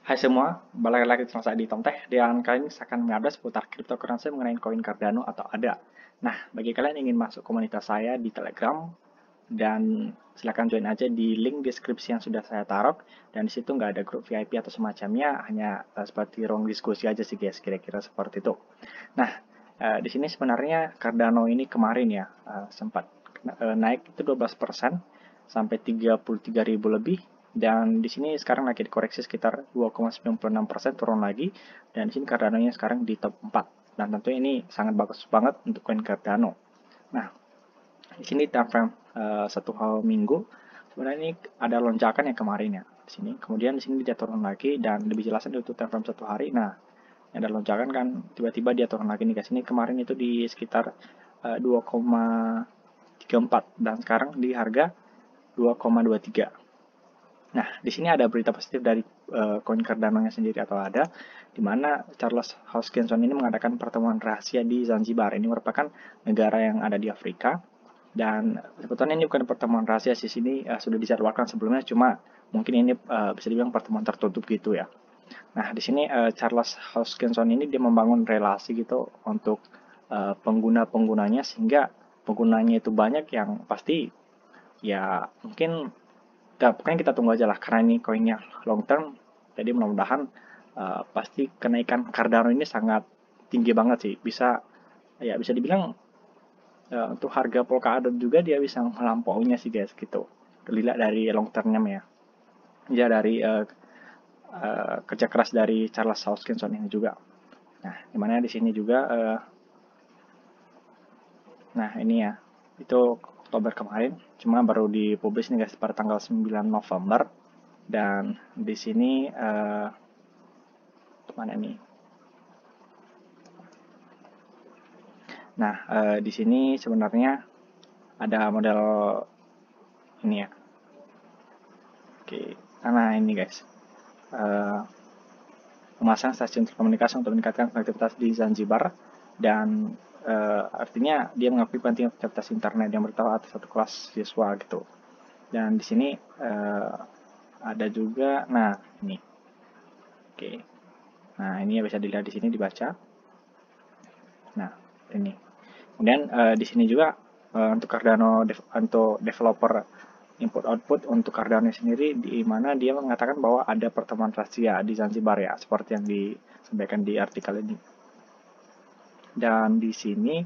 Hai semua, balik lagi sama saya di Tom Tech, dan kali ini saya akan mengupdate seputar cryptocurrency mengenai koin Cardano atau ADA. Nah, bagi kalian yang ingin masuk komunitas saya di Telegram, dan silakan join aja di link deskripsi yang sudah saya taruh, dan di situ nggak ada grup VIP atau semacamnya, hanya seperti ruang diskusi aja sih guys, kira-kira seperti itu. Nah, di sini sebenarnya Cardano ini kemarin ya, sempat naik itu 12% sampai 33.000 lebih, dan di sini sekarang lagi dikoreksi sekitar 2,96% turun lagi, dan di sini Cardano-nya sekarang di top 4, dan tentunya ini sangat bagus banget untuk koin Cardano. Nah, di sini time frame satu minggu sebenarnya ini ada lonjakan yang kemarin ya di sini. Kemudian di sini dia turun lagi, dan lebih jelasnya itu time frame satu hari. Nah, ada lonjakan kan tiba-tiba dia turun lagi nih guys. Ini kemarin itu di sekitar 2,34 dan sekarang di harga 2,23. Nah, di sini ada berita positif dari koin Cardano-nya sendiri atau ada, di mana Charles Hoskinson ini mengadakan pertemuan rahasia di Zanzibar. Ini merupakan negara yang ada di Afrika, dan sebetulnya ini bukan pertemuan rahasia sih, sini sudah dijadwalkan sebelumnya, cuma mungkin ini bisa dibilang pertemuan tertutup gitu ya. Nah, di sini Charles Hoskinson ini dia membangun relasi gitu untuk pengguna-penggunanya, sehingga penggunanya itu banyak yang pasti ya mungkin pokoknya kita tunggu aja lah, karena ini koinnya long term, jadi mudah-mudahan pasti kenaikan Cardano ini sangat tinggi banget sih, bisa ya bisa dibilang untuk harga Polkadot juga dia bisa melampauinya sih guys gitu, dilihat dari long termnya ya, ya dari kerja keras dari Charles Hoskinson ini juga. Nah, dimana di sini juga, nah ini ya, itu Oktober kemarin, cuma baru dipublish nih guys pada tanggal 9 November, dan di sini mana nih? Nah, di sini sebenarnya ada model ini ya. Oke, karena ini guys, memasang stasiun telekomunikasi untuk meningkatkan konektivitas di Zanzibar, dan artinya dia mengakui pentingnya konektivitas internet yang bertahu atas satu kelas siswa gitu. Dan di sini ada juga, nah ini, oke, nah ini ya bisa dilihat di sini dibaca. Nah ini, kemudian di sini juga untuk Cardano untuk developer input output untuk Cardano sendiri, di mana dia mengatakan bahwa ada pertemuan rahasia di Zanzibar ya, seperti yang disampaikan di artikel ini. Dan di sini,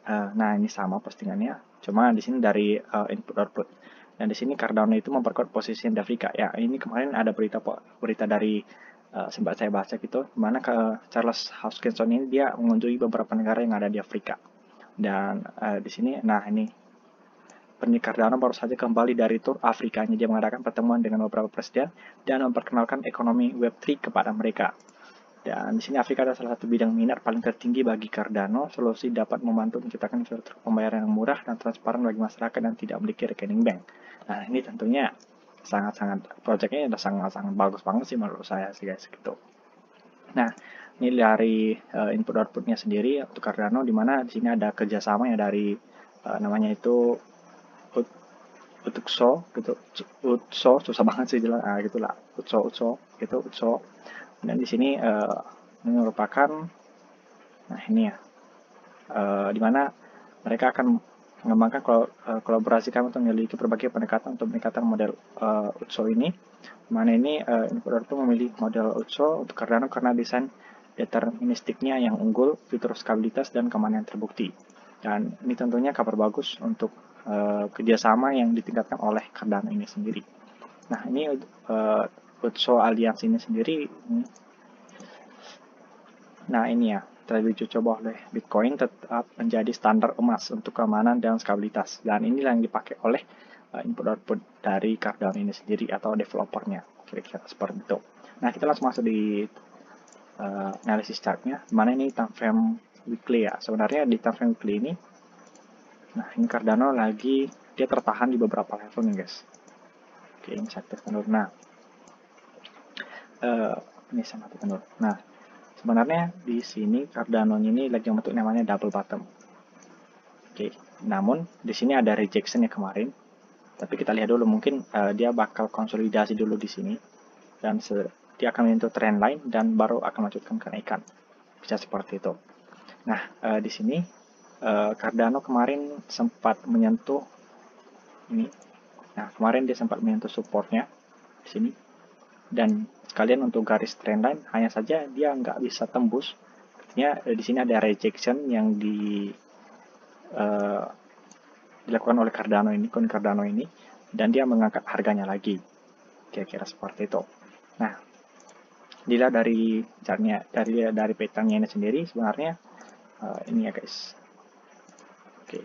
nah ini sama postingannya, cuma di sini dari input output. Dan di sini Cardano itu memperkuat posisi di Afrika. Ya, ini kemarin ada berita dari sempat saya baca gitu, dimana Charles Hoskinson ini dia mengunjungi beberapa negara yang ada di Afrika. Dan di sini, nah ini Penny Cardano baru saja kembali dari tur Afrikanya. Dia mengadakan pertemuan dengan beberapa presiden dan memperkenalkan ekonomi Web3 kepada mereka. Dan di sini Afrika adalah salah satu bidang minat paling tertinggi bagi Cardano. Solusi dapat membantu menciptakan infrastruktur pembayaran yang murah dan transparan bagi masyarakat dan tidak memiliki rekening bank. Nah, ini tentunya sangat-sangat, proyeknya udah sangat-sangat bagus banget sih menurut saya sih guys gitu. Nah, ini dari input outputnya sendiri untuk Cardano, di mana di sini ada kerjasama ya dari namanya itu Utso gitu, Utso susah banget sih jelas, gitulah, Utso gitu, Utso. Dan di sini ini merupakan, nah ini ya, dimana mereka akan mengembangkan kolaborasi kami untuk memiliki berbagai pendekatan untuk meningkatkan model Utso ini. Mana ini importer itu memilih model Utso untuk Cardano karena desain deterministiknya yang unggul, fitur stabilitas, dan keamanan terbukti. Dan ini tentunya kabar bagus untuk kerjasama yang ditingkatkan oleh Cardano ini sendiri. Nah, ini Utso Alliance ini sendiri, nah ini ya, telah diuji coba oleh Bitcoin tetap menjadi standar emas untuk keamanan dan stabilitas. Dan inilah yang dipakai oleh input output dari Cardano ini sendiri atau developernya, kira-kira seperti itu. Nah, kita langsung masuk di analisis chartnya, mana ini time frame weekly ya. Sebenarnya di time frame weekly ini, nah ini Cardano lagi dia tertahan di beberapa level nih guys. Oke, ini saya aktifkan dulu. Nah, ini saya matikan dulu. Nah, sebenarnya di sini Cardano ini lagi membentuk namanya double bottom. Oke, namun di sini ada rejection ya kemarin. Tapi kita lihat dulu, mungkin dia bakal konsolidasi dulu di sini, dan dia akan menyentuh trendline dan baru akan melanjutkan kenaikan. Bisa seperti itu. Nah, di sini Cardano kemarin sempat menyentuh ini. Nah, kemarin dia sempat menyentuh supportnya di sini. Dan sekalian untuk garis trendline, hanya saja dia nggak bisa tembus. Artinya di sini ada rejection yang dilakukan oleh Cardano ini, koin Cardano ini, dan dia mengangkat harganya lagi. Kira-kira seperti itu. Nah, dilihat dari chartnya, dari patternnya ini sendiri, sebenarnya ini ya guys. Oke,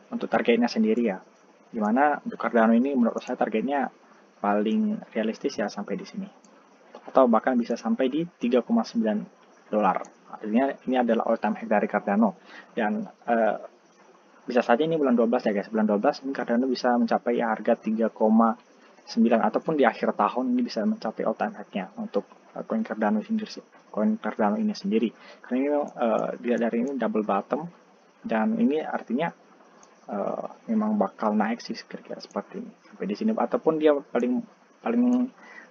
untuk targetnya sendiri ya, dimana untuk Cardano ini menurut saya targetnya paling realistis ya sampai di sini, atau bahkan bisa sampai di 3,9 dolar. Artinya ini adalah all time high dari Cardano, dan bisa saja ini bulan 12 ya guys, bulan 12 ini Cardano bisa mencapai harga 3,9, ataupun di akhir tahun ini bisa mencapai all time high-nya untuk koin Cardano ini sendiri. Karena ini dilihat dari ini double bottom, dan ini artinya memang bakal naik sih kira-kira seperti ini sampai di sini, ataupun dia paling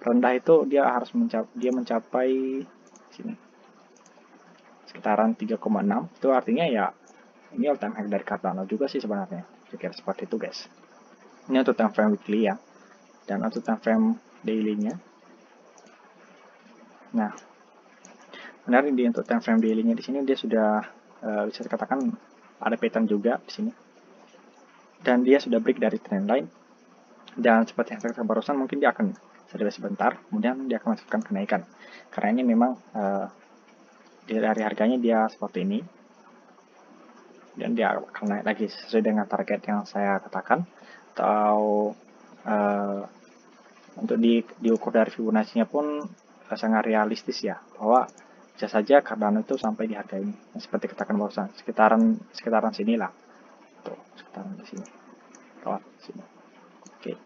rendah itu dia harus mencapai sini sekitaran 3,6. Itu artinya ya ini all time high dari Cardano juga sih sebenarnya, kira-kira seperti itu guys. Ini untuk time frame weekly ya, dan untuk time frame daily-nya. Nah, benar di untuk time frame daily-nya di sini dia sudah bisa dikatakan ada pattern juga di sini, dan dia sudah break dari trendline, dan seperti yang saya katakan barusan, mungkin dia akan sedikit sebentar, kemudian dia akan masukkan kenaikan. Karena ini memang dari harganya dia seperti ini, dan dia akan naik lagi sesuai dengan target yang saya katakan. Atau untuk diukur dari Fibonacci-nya pun sangat realistis ya, bahwa bisa saja Cardano itu sampai di harga ini, seperti katakan barusan, sekitaran sini lah, tuh sekitaran di sini, lewat sini. Oke,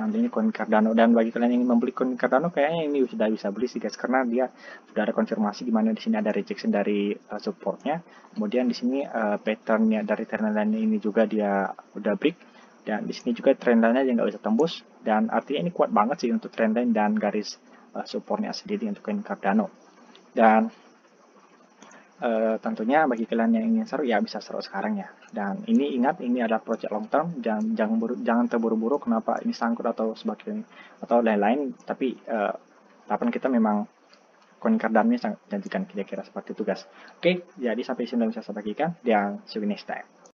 nanti ini koin Cardano, dan bagi kalian yang ingin membeli koin Cardano, kayaknya ini sudah bisa beli sih guys, karena dia sudah ada konfirmasi di mana di sini ada rejection dari supportnya, kemudian di sini patternnya dari trendline ini juga dia udah break, dan di sini juga trendline-nya dia nggak bisa tembus, dan artinya ini kuat banget sih untuk trendline dan garis supportnya sendiri untuk koin Cardano. Dan tentunya bagi kalian yang ingin seru ya bisa seru sekarang ya. Dan ini ingat, ini adalah project long term, dan jangan terburu-buru kenapa ini sangkut atau sebagainya atau lain-lain. Tapi harapan kita memang koin Cardano ini sangat menjanjikan, kira-kira seperti itu guys. Oke, jadi sampai sini bisa saya bagikan, dan see you next time.